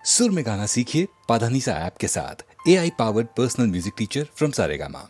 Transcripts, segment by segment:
सुर में गाना सीखिए पाधानीसा ऐप के साथ। AI powered personal music teacher from Saregama.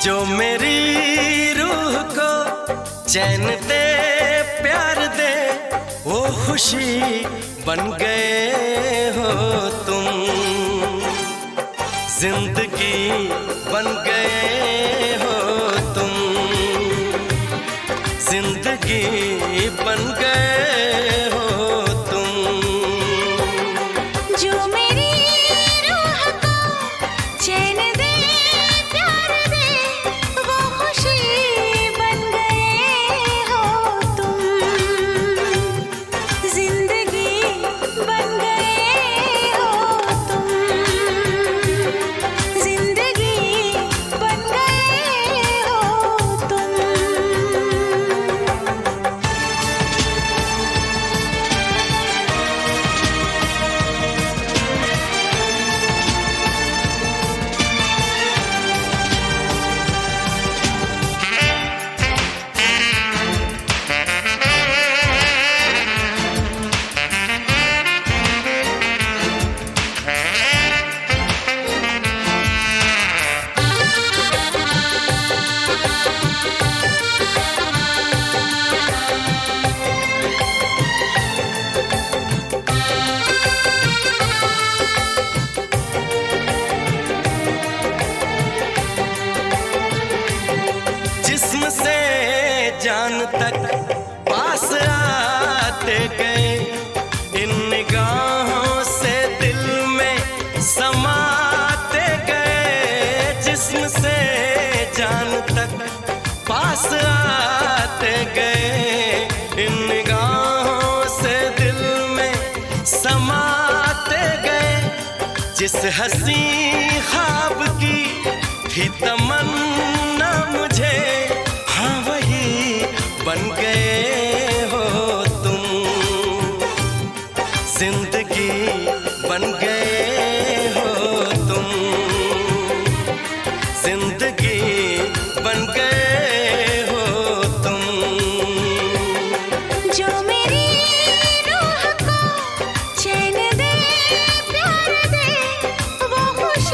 जो मेरी रूह को चैन दे प्यार दे वो खुशी बन गए हो तुम, जिंदगी बन गए हो तुम, जिंदगी बन गए हो तुम। जो मेरी रूह को चैन दे प्यार दे वो खुशी बन गए हो तुम, जिंदगी बन गए हो तुम, जिंदगी बन गए हो तुम। जिस्म से जान तक पास आते गए, इन निगाहों से दिल में समाते गए। जिस्म से जान तक पास आते गए, इन निगाहों से दिल में समाते गए। जिस हंसी ख्वाब की थी तमन्ना मुझे, हाँ वही बन गए हो तुम, जिंदगी बन गए हो तुम, जिंदगी बन गए हो तुम। जो मेरी रूह को चैन दे प्यार दे वो खुशी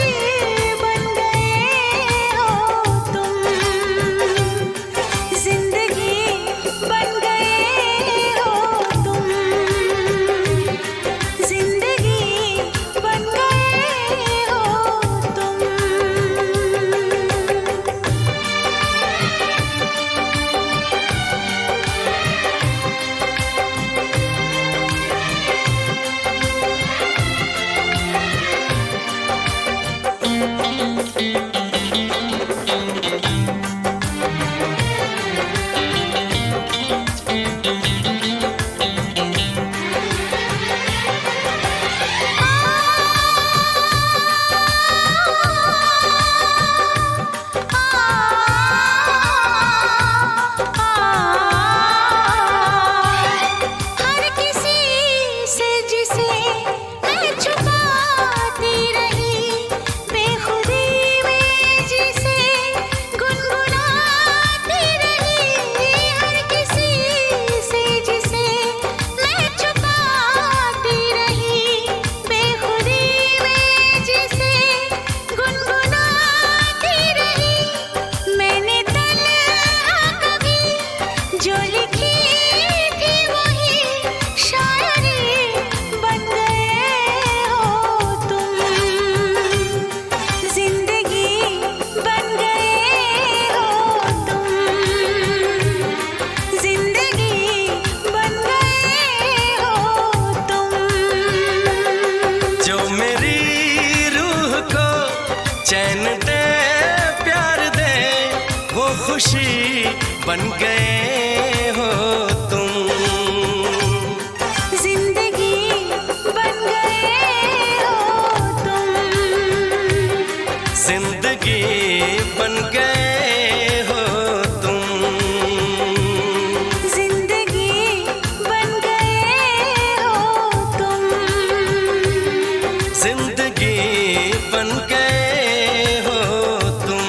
चैन दे प्यार दे वो खुशी बन गए हो तुम। जिंदगी बन गए हो तुम। जिंदगी बन गए हो तुम। जिंदगी बन गए हो तुम। जिंदगी बन गए हो तुम।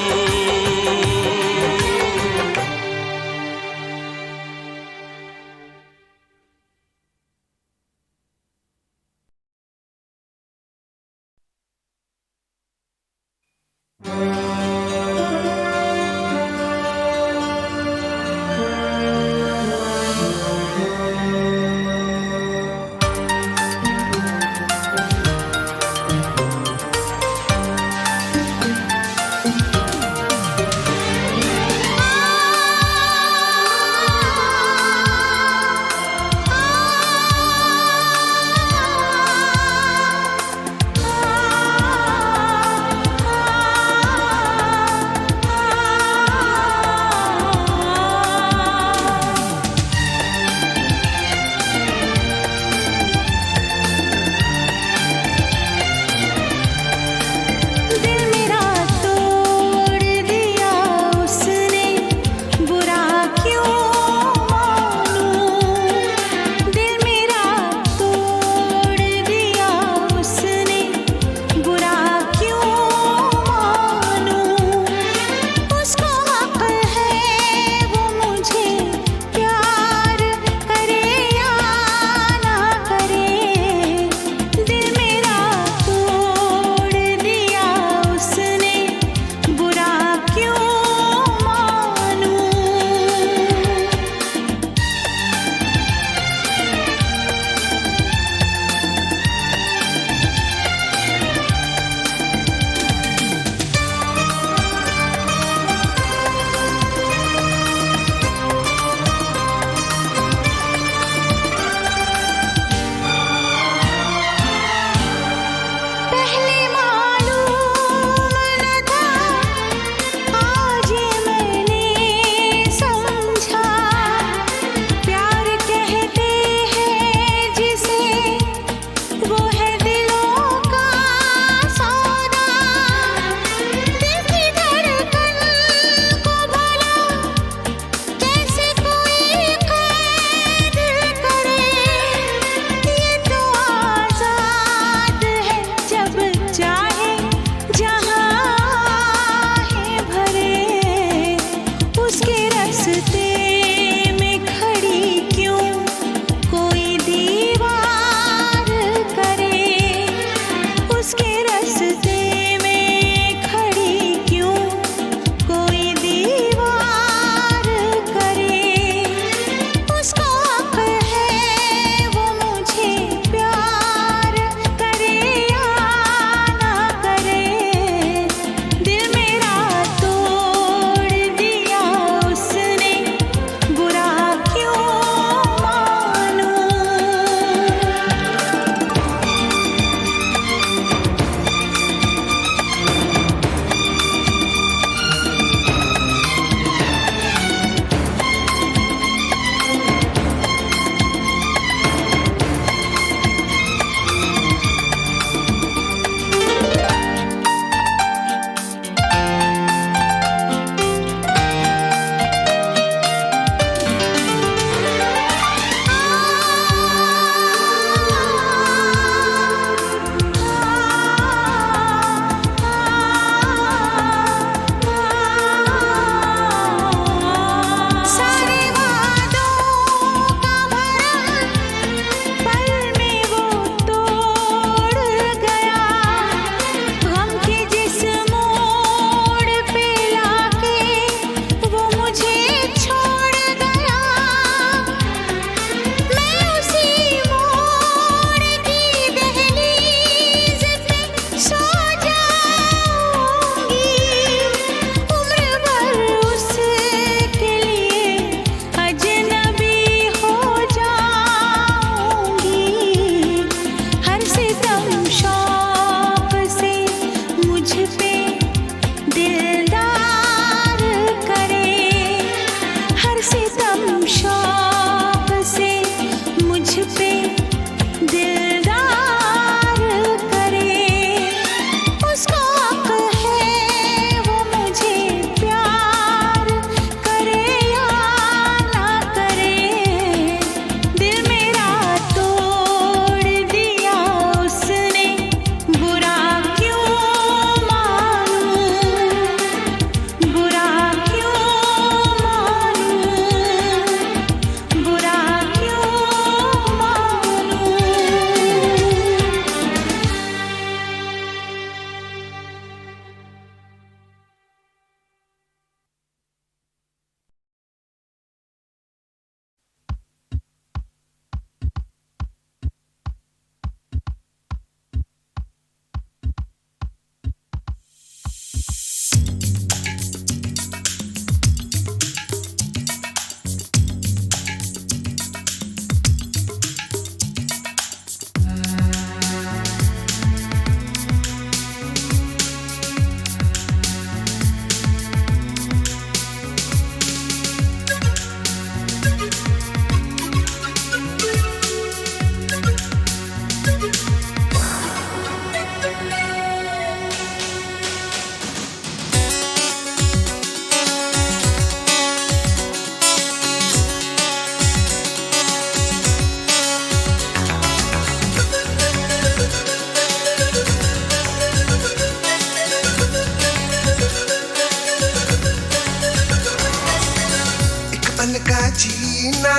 जीना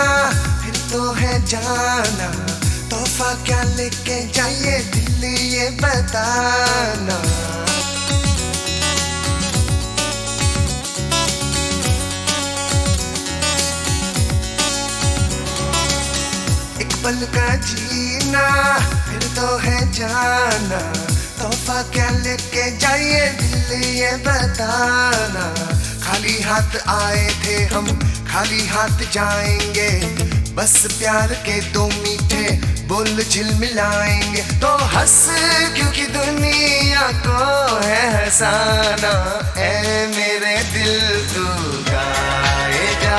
फिर तो है जाना, तोहफा क्या लेके जाइए दिल ये बताना। एक पल का जीना फिर तो है जाना, तोहफा क्या लेके जाइए दिल ये बताना। खाली हाथ आए थे हम खाली हाथ जाएंगे, बस प्यार के दो मीठे बोल झिलमिलाएंगे। तो हंस क्योंकि दुनिया को है हंसाना, ऐ मेरे दिल तू गाए जा।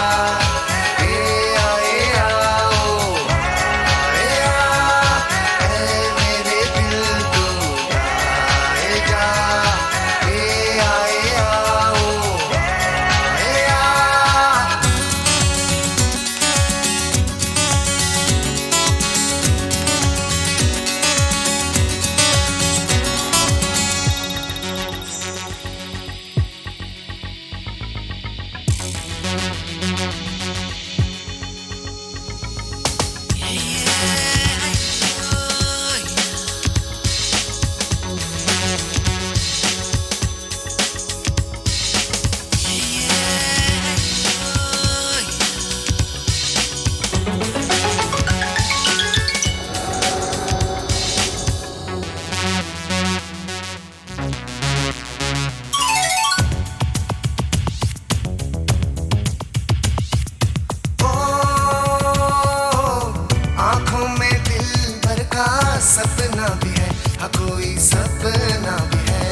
सपना भी है, हाँ कोई सपना भी है।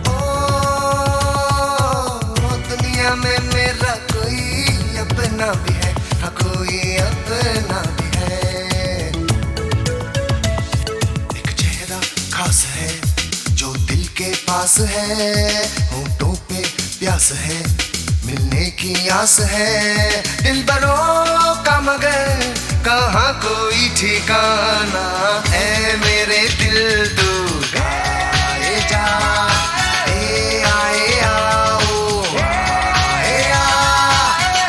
ओ दुनिया में मेरा कोई अपना भी है, हाँ कोई अपना भी है। एक चेहरा खास है जो दिल के पास है, होंठों पे प्यास है मिलने की आस है। दिल बरों का मगर कहाँ कोई ठिकाना, ऐ मेरे दिल तू गाए जा। ए आए आओ आए आ,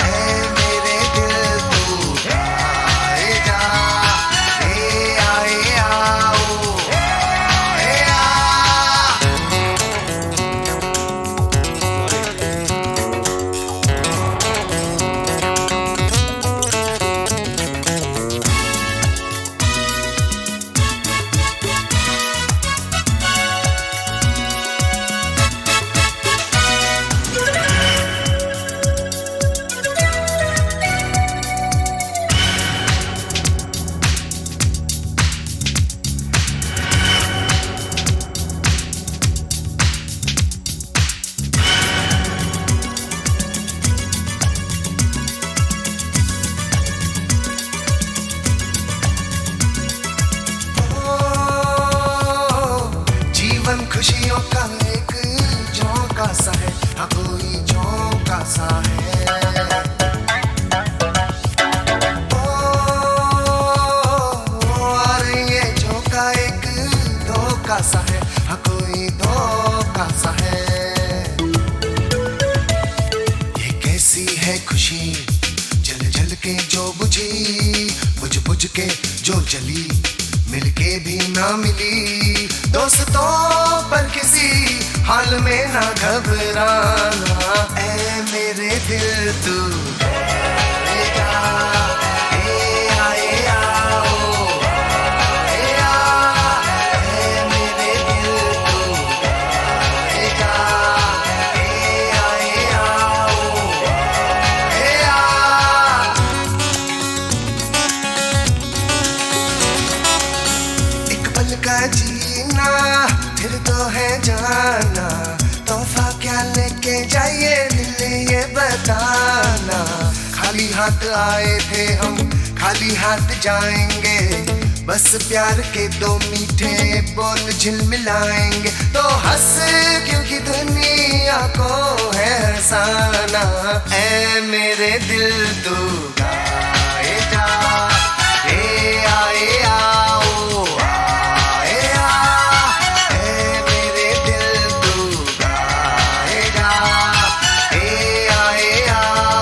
ऐ मेरे दिल तू गाए जा। ए आए आओ आए आ। खुशियों का एक झोंका सा है, हाँ कोई झोंका सा है। और ये झोंका एक धोखा सा है, हाँ कोई धोखा सा है। ये कैसी है खुशी जल जल के जो बुझी, बुझ बुझ के जो जली, मिलके भी ना मिली। दोस्तों पर किसी हाल में ना घबराना, ऐ मेरे दिल तू गाए जा। ए आए आओ आए आ, ऐ मेरे दिल तू गाए जा। ए आए आओ आए आ। एक पल का जीना फिर तो है जाना, तोहफा क्या लेके जाइए दिल ये बताना। खाली हाथ आए थे हम खाली हाथ जाएंगे, बस प्यार के दो मीठे बोल झिलमिलाएंगे। तो हंस क्योंकि दुनिया को है हंसाना, ऐ मेरे दिल तू गाए जा। ए आए आओ आए आ, ऐ मेरे दिल तू गाए जा। ए आए आओ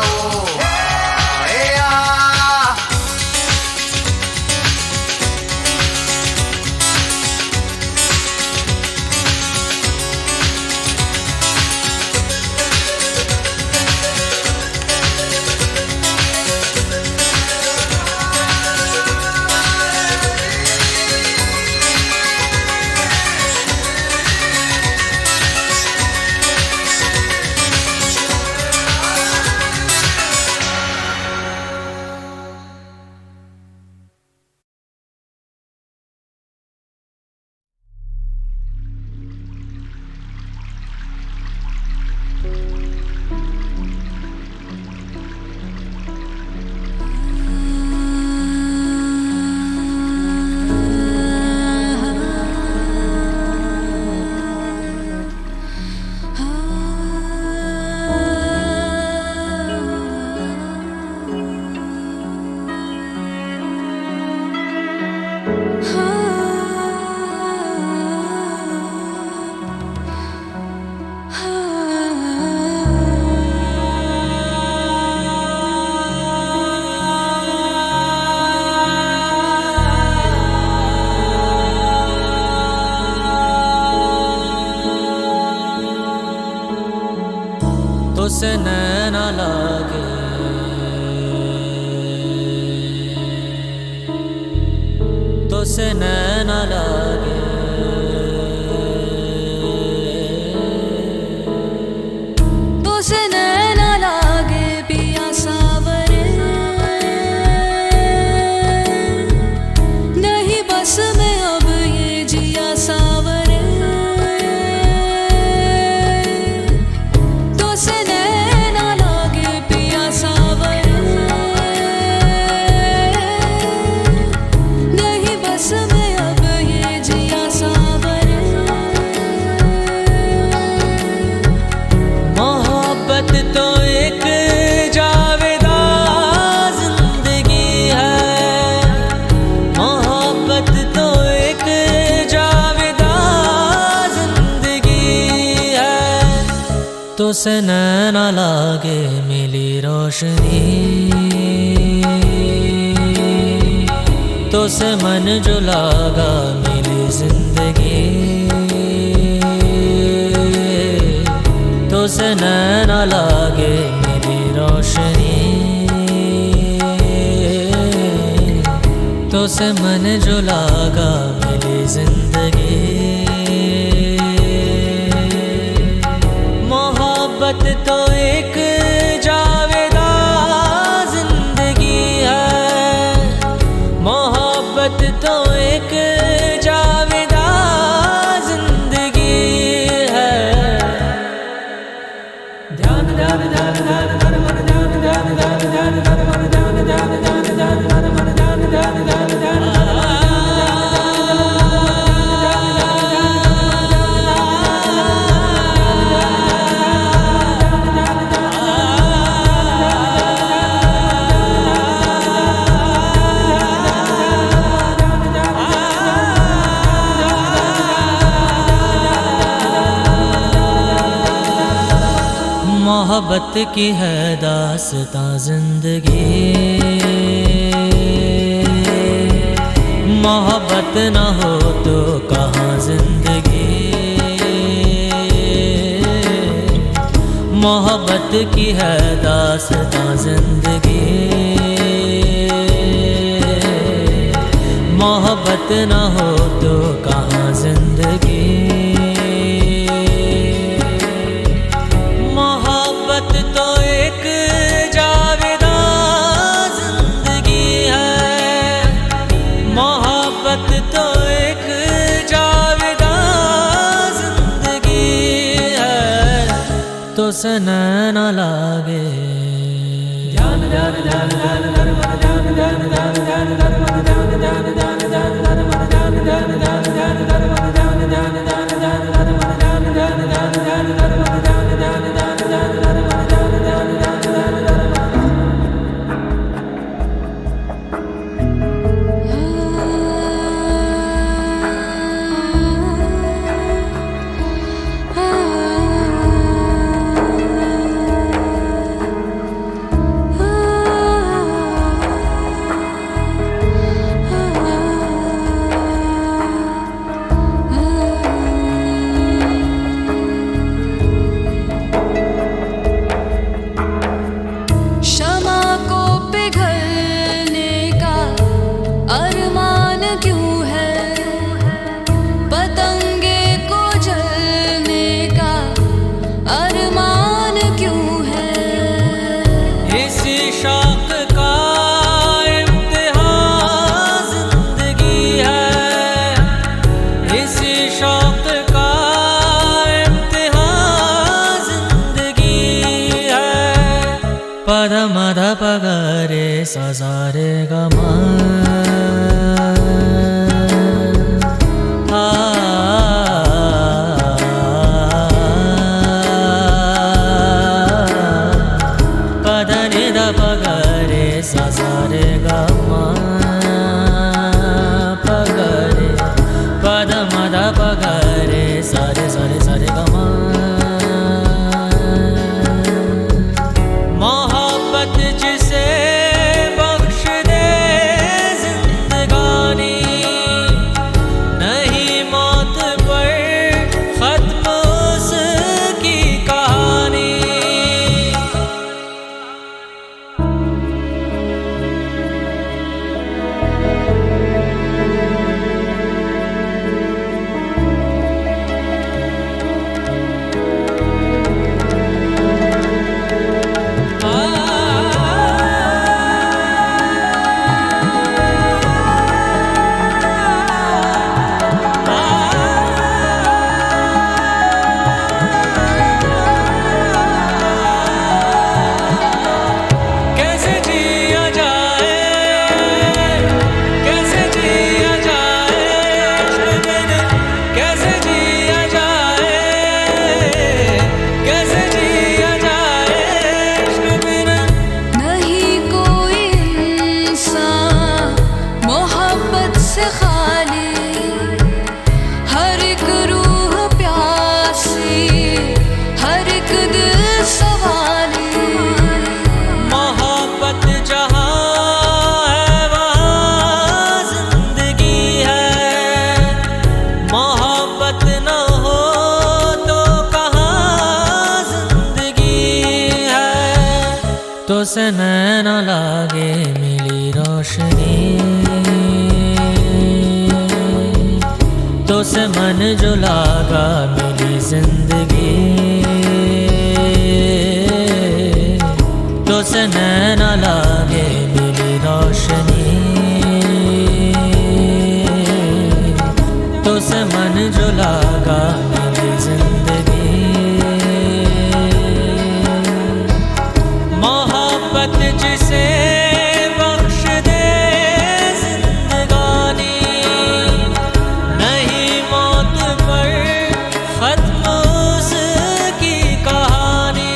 से नैना लागे, तो से नैना लागे, तो से नैना लागे पिया सावरे, नहीं बस में अब ये जिया सावरे, तो से नैना लागे पिया सावरे, नहीं बस में अब ये जिया सावरे। मोहब्बत तो एक जावेदा जिंदगी है, मोहब्बत तो एक जावेदा जिंदगी है, तो से नैना लागे मिली रोशनी, तो से मन जो लागा मिली जिंदगी, तो से नैना लागे मेरी रोशनी, तो से मन जो लागा मेरी जिंदगी। मोहब्बत तो एक जावेदा जिंदगी है, मोहब्बत तो एक जावेदा जिंदगी है। ध्यान ध्यान ध्यान ध्यान ध्यान मन ध्यान ध्यान ध्यान ध्यान ध्यान मन ध्यान ध्यान ध्यान ध्यान ध्यान मन ध्यान ध्यान ध्यान ध्यान मोहब्बत की है दास्तां जिंदगी, मोहब्बत न हो तो कहाँ जिंदगी, मोहब्बत की है दास्तां जिंदगी, मोहब्बत न हो तो कहाँ जिंदगी। मोहब्बत तो एक जावेदा जिंदगी है, मोहब्बत तो एक जावेदा जिंदगी है, तो से नैना लागे। ध्यान ध्यान ध्यान ध्यान ध्यान मन ध्यान ध्यान ध्यान ध्यान ध्यान मन ध्यान ध्यान ध्यान ध्यान ध्यान मन ध्यान ध्यान ध्यान ध्यान ध्यान मन ध्यान ध्यान ध्यान ध्यान ध्यान मन ध्यान ध्यान ध्यान ध्यान ध्यान मन ध्यान ध्यान ध्यान ध्यान ध्यान मन ध्यान ध्यान ध्यान ध्यान ध्यान। क्षमा को पिघलने का अरमान क्यों है, पतंगे को जलने का अरमान क्यों है। इसी शौक का इम्तिहान जिंदगी है, इसी शौक का इम्तिहान जिंदगी है। पद मद पगरे सजारे गमा पद निद पगरे सजारे गमा पगरे पद मद पगरे सारे सारे सारे गमा। मोहब्बत जिसे बख्श दे से नैना लागे मिली रोशनी, तो से मन जो लागा मिली जिंदगी, तो से नैना लागे मिली रोशनी, तो से मन जो लागा मिली जिंदगी। मोहब्बत जिसे बख्श दे जिंदगानी, नहीं मौत पर खत्म उसकी कहानी।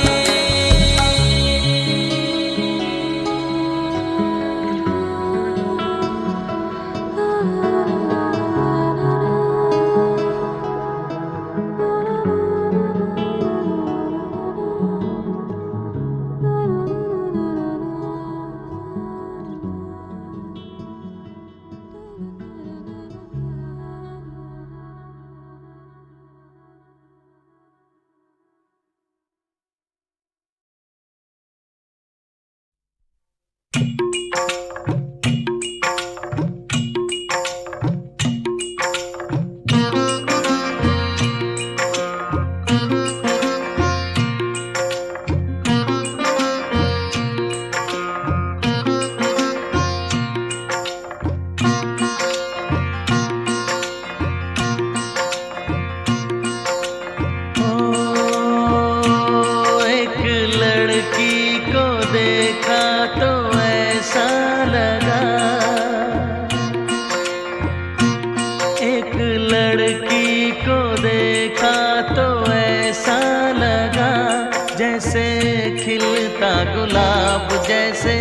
खिलता गुलाब जैसे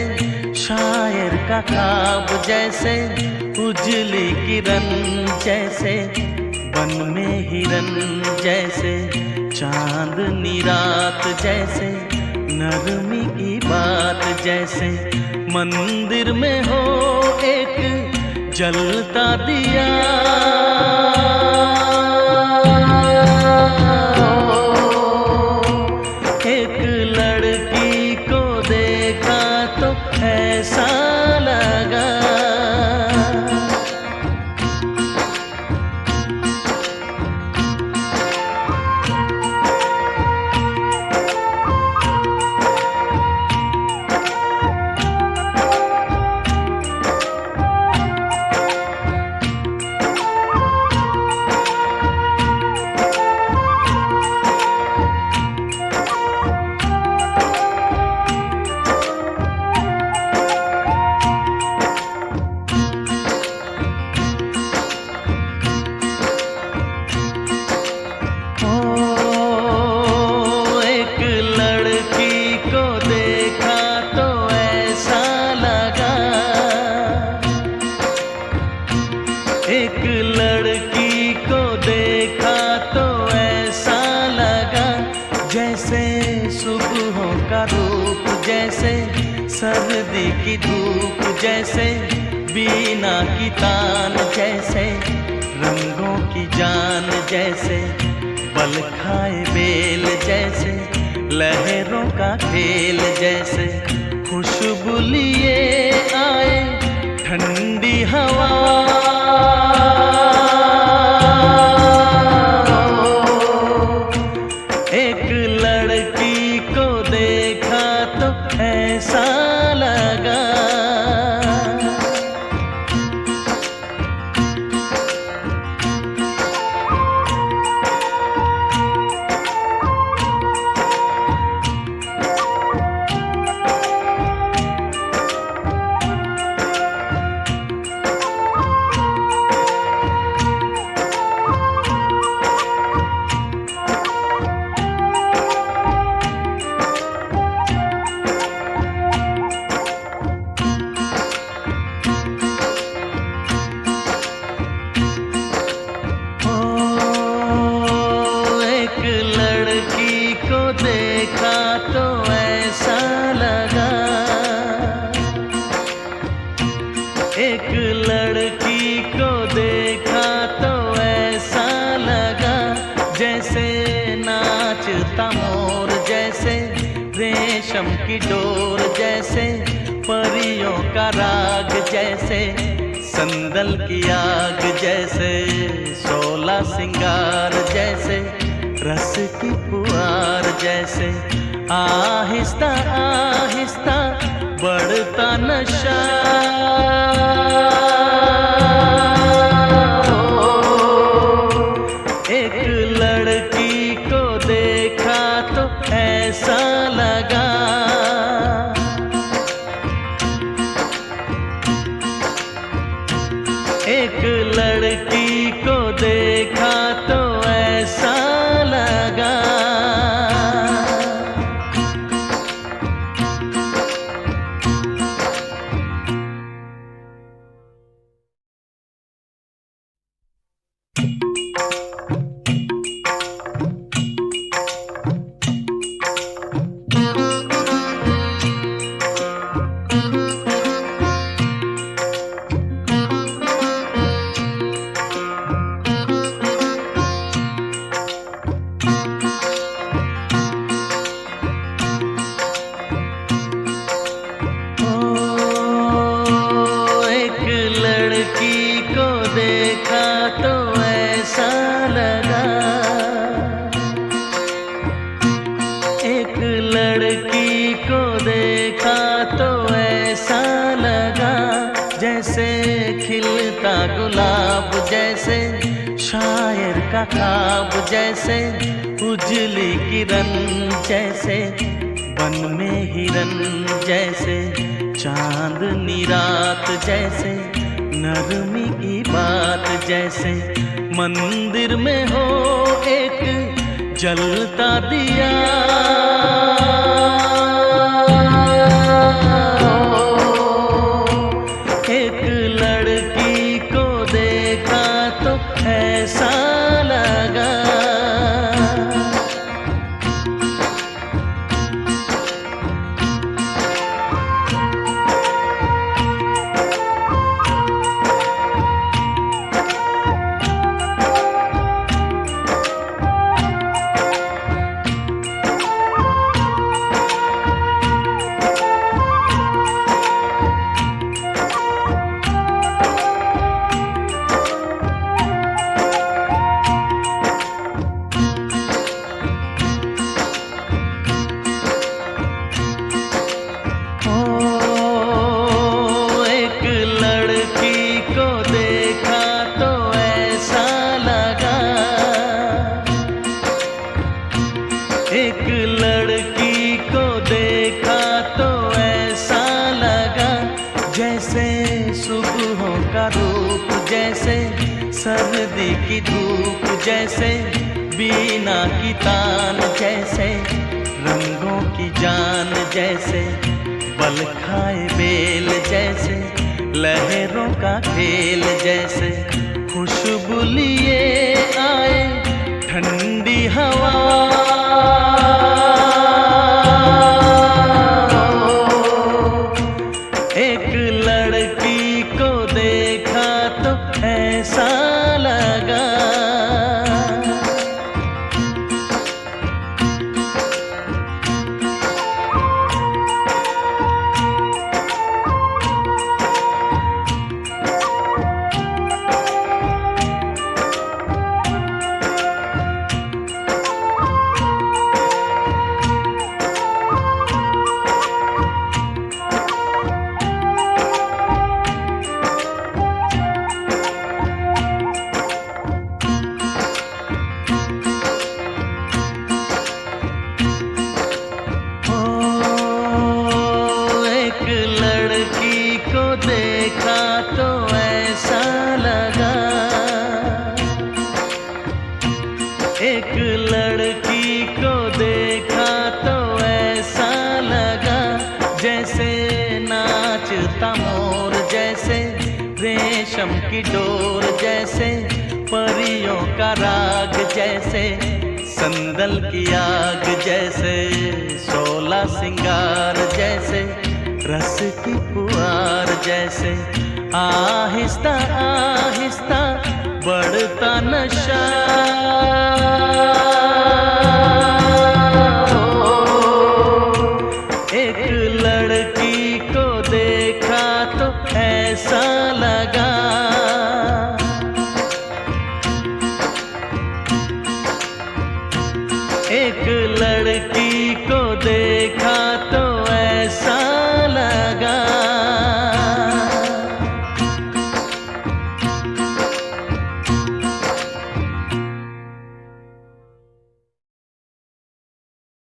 शायर का ख्वाब, जैसे उजली किरण, जैसे वन में हिरन, जैसे चांदनी रात, जैसे नरमी की बात, जैसे मंदिर में हो एक जलता दिया। एक लड़की को देखा तो ऐसा लगा, एक लड़की को देखा तो ऐसा लगा, जैसे सुबहों का रूप, जैसे सर्दी की धूप, जैसे बीना की तान, जैसे रंगों की जान, जैसे बल खाए बेल, जैसे लहरों का खेल, जैसे खुशबू लिए आए ठंडी हवा। एक लड़की को देखा तो ऐसा लगा, देखा तो ऐसा लगा, एक लड़की को देखा तो ऐसा लगा, जैसे नाचता मोर, जैसे रेशम की डोर, जैसे परियों का राग जैसे, संदल की आग जैसे, 16 सिंगार जैसे, रस की पुआर जैसे, आहिस्ता आहिस्ता बढ़ता नशा। एक लड़की को देखा तो ऐसा लगा, एक लड़की को देखा तो ऐसा लगा। लड़की को देखा तो ऐसा लगा, जैसे खिलता गुलाब, जैसे शायर का ख्वाब, जैसे उजली किरण, जैसे बन में हिरन, जैसे चांदनी रात, जैसे नरमी की बात, जैसे मंदिर में हो एक जलता दिया। एक लड़की को देखा तो ऐसा लगा, एक लड़की को देखा तो ऐसा लगा, जैसे सुबहों का रूप, जैसे सर्दी की धूप, जैसे बीना की तान, जैसे रंगों की जान, जैसे बल खाए बेल, जैसे लहरों का खेल, जैसे खुशबू लिए आए ठंडी हवा। एक लड़की को देखा तो ऐसा लगा, लड़की को देखा तो ऐसा लगा, एक लड़की को देखा तो ऐसा लगा, जैसे नाचता मोर, जैसे रेशम की डोर, जैसे परियों का राग, जैसे संदल की आग, जैसे 16 सिंगार, जैसे रस की पुआर, जैसे आहिस्ता आहिस्ता बढ़ता नशा। एक लड़की को देख एक लड़की को देखा तो